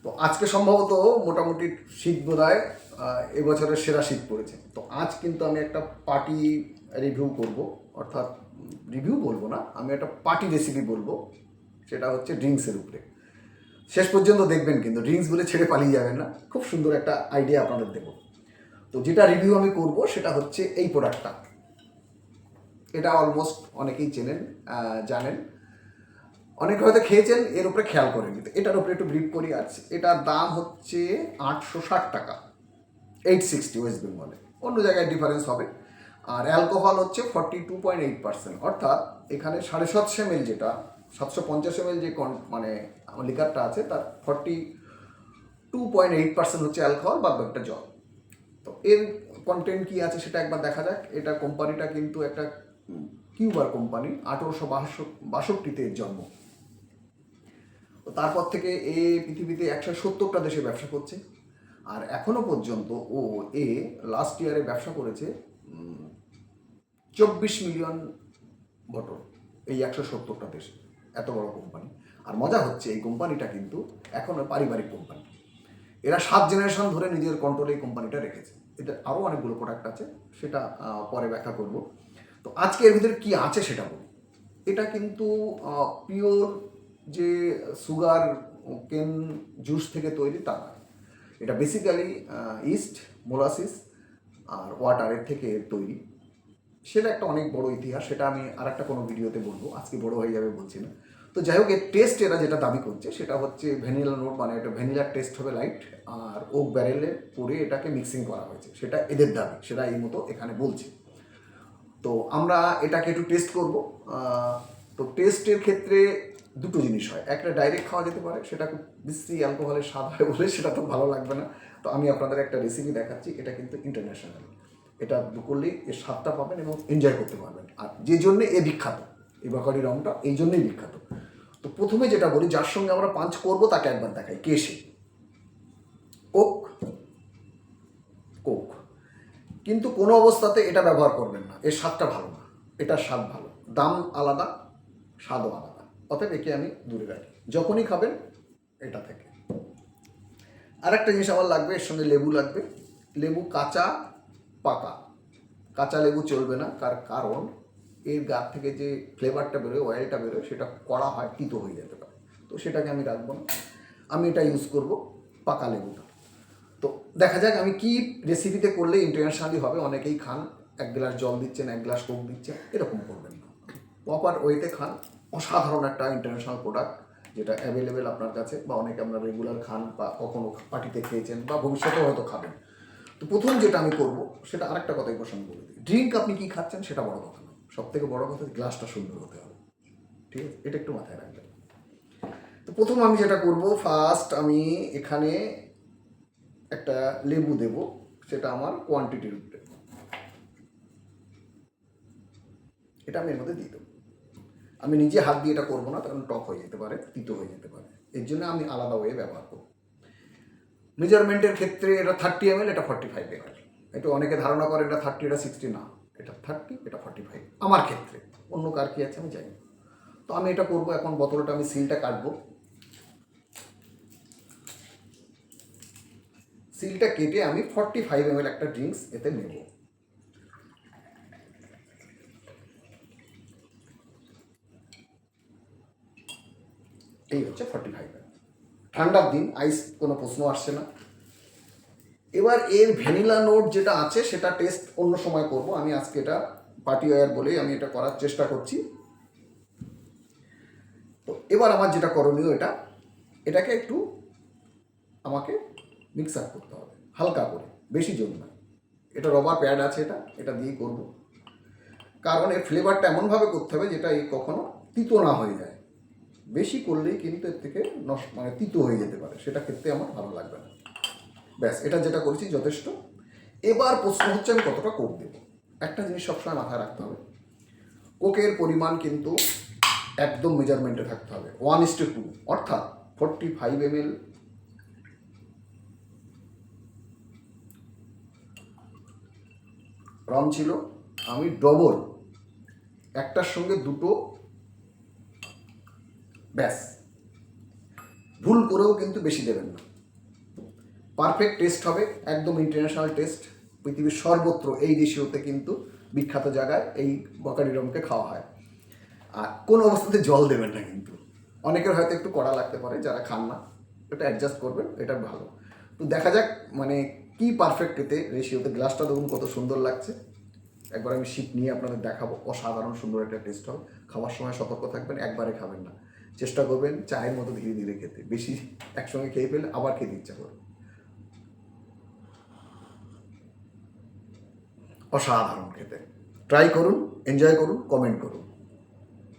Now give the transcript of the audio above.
তো আজকে সম্ভবত মোটামুটি শীত বোধহয় এবছরের সেরা শীত পড়েছে। তো আজ কিন্তু আমি একটা পার্টি রিভিউ করব, অর্থাৎ রিভিউ বলবো না, আমি একটা পার্টি রেসিপি বলবো। সেটা হচ্ছে ড্রিঙ্কসের উপরে। শেষ পর্যন্ত দেখবেন, কিন্তু ড্রিঙ্কস বলে ছেড়ে পালিয়ে যাবেন না। খুব সুন্দর একটা আইডিয়া আপনাদের দেবো। তো যেটা রিভিউ আমি করব সেটা হচ্ছে এই প্রোডাক্টটা। এটা অলমোস্ট অনেকেই চেনেন, জানেন, অনেকে হয়তো খেয়েছেন, এর উপরে খেয়াল করেন। কিন্তু এটার উপরে একটু ব্রিফ করি আজ। এটার দাম হচ্ছে 860 টাকা, 860 ওয়েস্ট বেঙ্গলে। অন্য জায়গায় ডিফারেন্স হবে। আর অ্যালকোহল হচ্ছে 42.8%, অর্থাৎ এখানে 750 ml, যেটা 750 ml যে মানে লিকারটা আছে, তার 42.8% হচ্ছে অ্যালকোহল, বা একটা জল। তো এর কন্টেন্ট কী আছে সেটা একবার দেখা যাক। এটা কোম্পানিটা কিন্তু একটা কিউবার কোম্পানি, 1862 এর জন্ম। তো তারপর থেকে পৃথিবীতে 170টা দেশে ব্যবসা করছে। আর এখনো পর্যন্ত লাস্ট ইয়ারে ব্যবসা করেছে 24 মিলিয়ন বটল, এই 170টা দেশে। এত বড় কোম্পানি। আর মজা হচ্ছে, এই কোম্পানিটা কিন্তু এখনো পারিবারিক কোম্পানি। এরা 7 জেনারেশন ধরে নিজের কন্ট্রোলে এই কোম্পানিটা রেখেছে। এটা আরও অনেকগুলো প্রোডাক্ট আছে, সেটা পরে ব্যাখ্যা করব। তো আজকে এর ভিতরে কী আছে সেটা বলি। এটা কিন্তু পিওর যে সুগার কেন জুস থেকে তৈরি তা নয়। এটা বেসিক্যালি ইস্ট, মোলাসিস আর ওয়াটারের থেকে তৈরি। সেটা একটা অনেক বড় ইতিহাস, সেটা আমি আর একটা কোনো ভিডিওতে বলবো, আজকে বড় হয়ে যাবে বলছি না। তো যাই হোক, এর টেস্ট এরা যেটা দাবি করছে সেটা হচ্ছে ভ্যানিলা নোট, মানে এটা ভ্যানিলার টেস্ট হবে লাইট, আর ওক ব্যারেলে করে এটাকে মিক্সিং করা হয়েছে, সেটা এদের দাবি, সেটা এই মতো এখানে বলছে। তো আমরা এটাকে একটু টেস্ট করব। তো টেস্টের ক্ষেত্রে দুটো জিনিস হয়, একটা ডাইরেক্ট খাওয়া যেতে পারে, সেটা খুব বিশ্রী অ্যালকোহলের স্বাদ হয় বলে সেটা তো ভালো লাগবে না। তো আমি আপনাদের একটা রেসিপি দেখাচ্ছি, এটা কিন্তু ইন্টারন্যাশনাল। এটা করলেই এর স্বাদটা পাবেন এবং এনজয় করতে পারবেন। আর যে জন্যে বিখ্যাত, এই বাকারি রংটা এই জন্যই বিখ্যাত। তো প্রথমে যেটা বলি, যার সঙ্গে আমরা পাঞ্চ করব তাকে একবার দেখাই, কে সে। Coke, Coke. কিন্তু কোনো অবস্থাতে এটা ব্যবহার করবেন না, এর স্বাদটা ভালো না। এটার স্বাদ ভালো, দাম আলাদা, স্বাদও আলাদা। অতএব একে আমি দূরে রাখি যখনই খাবেন এটা থেকে। আর একটা জিনিস আমার লাগবে, এর সঙ্গে লেবু লাগবে। লেবু কাঁচা, পাকা। কাঁচা লেবু চলবে না, কারণ এর গা থেকে যে ফ্লেভারটা বেরোয়, অয়েলটা বেরোয়, সেটা কড়া হয়, তিতো হয়ে যেতে পারে। তো সেটাকে আমি রাখবো না, আমি এটা ইউজ করব পাকা লেবুটা। তো দেখা যাক আমি কি রেসিপিতে করলে ইন্টারন্যাশনালি হবে। অনেকেই খান, 1 গ্লাস জল দিচ্ছেন, 1 গ্লাস কোক দিচ্ছেন, এরকম করবেন না, প্রপার ওয়েতে খান। অসাধারণ একটা ইন্টারন্যাশনাল প্রোডাক্ট, যেটা অ্যাভেলেবেল আপনার কাছে, বা অনেকে আপনারা রেগুলার খান, বা কখনো পার্টিতে খেয়েছেন, বা ভবিষ্যতেও হয়তো খাবেন। তো প্রথম যেটা আমি করব সেটা আরেকটা কথাই প্রসঙ্গ বলে দিই, ড্রিঙ্ক আপনি কী খাচ্ছেন সেটা বড় কথা না, সব থেকে বড় কথা গ্লাসটা সুন্দর হতে হবে। ঠিক আছে, এটা একটু মাথায় রাখবেন। তো প্রথম আমি যেটা করব, ফার্স্ট আমি এখানে একটা লেবু দেব, সেটা আমার কোয়ান্টিটির উপরে। এটা আমি এর মধ্যে দিয়ে দেবো। আমি নিজে হাত দিয়ে এটা করবো না, কারণ টক হয়ে যেতে পারে, তিতো হয়ে যেতে পারে। এর জন্য আমি আলাদা ওয়ে ব্যবহার করব। মেজারমেন্টের ক্ষেত্রে এটা 30 ml, এটা 45 ml। একটু অনেকে ধারণা করে এটা 30, এটা 60, না, এটা 30, এটা 45 আমার ক্ষেত্রে। অন্য কার কী আছে আমি জানি না। তো আমি এটা করবো। এখন বোতলটা আমি সিলটা কাটবো, সিলটা কেটে আমি 45 ml একটা ড্রিঙ্কস এতে নেব। এই হচ্ছে 45 ml। ঠান্ডার দিন, আইস কোনো প্রশ্ন আসছে না। এবার এর ভ্যানিলা নোট যেটা আছে সেটা টেস্ট অন্য সময় করব। আমি আজকে এটা পার্টি ওয়্যার বলেই আমি এটা করার চেষ্টা করছি। তো এবার আমার যেটা করণীয়, এটাকে একটু আমাকে মিক্স আপ করতে হবে হালকা করে, বেশি জোর না। এটা রবার প্যাড আছে, এটা দিয়েই করব। কারণ এর ফ্লেভারটা এমনভাবে করতে হবে যেটা এই কখনো তিতো না হয়ে যায়। বেশি করলেই কিন্তু এর থেকে মানে তিতো হয়ে যেতে পারে, সেটা খেতে আমার ভালো লাগবে না। ব্যাস, এটা যেটা করেছি যথেষ্ট। এবার প্রশ্ন হচ্ছে আমি কতটা কোক দেব। একটা জিনিস সবসময় মাথায় রাখতে হবে, কোকের পরিমাণ কিন্তু একদম মেজারমেন্টে থাকতে হবে, 1:2, অর্থাৎ 45 ml রম ছিল, আমি ডবল, একটার সঙ্গে দুটো, ব্যাস। ভুল করেও কিন্তু বেশি দেবেন না, পারফেক্ট টেস্ট হবে, একদম ইন্টারন্যাশনাল টেস্ট। পৃথিবীর সর্বত্র এই রেশিওতে কিন্তু বিখ্যাত জায়গায় এই বকারি রমকে খাওয়া হয়। আর কোন অবস্থাতে জল দেবেন না কিন্তু। অনেকের হয়তো একটু কড়া লাগতে পারে, যারা খান না এটা অ্যাডজাস্ট করবেন, এটা ভালো। তো দেখা যাক মানে কি পারফেক্ট এতে রেশিওতে। গ্লাসটা দেখুন কত সুন্দর লাগছে। একবার আমি শিপ নিয়ে আপনাদের দেখাবো, অসাধারণ সুন্দর একটা টেস্ট হবে। খাওয়ার সময় সতর্ক থাকবেন, একবারে খাবেন না, চেষ্টা করবেন চায়ের মতো ধীরে ধীরে খেতে। বেশি একসঙ্গে খেয়ে ফেলে আবার খেতে ইচ্ছা করবে। অসাধারণ খেতে। ট্রাই করুন, এনজয় করুন, কমেন্ট করুন।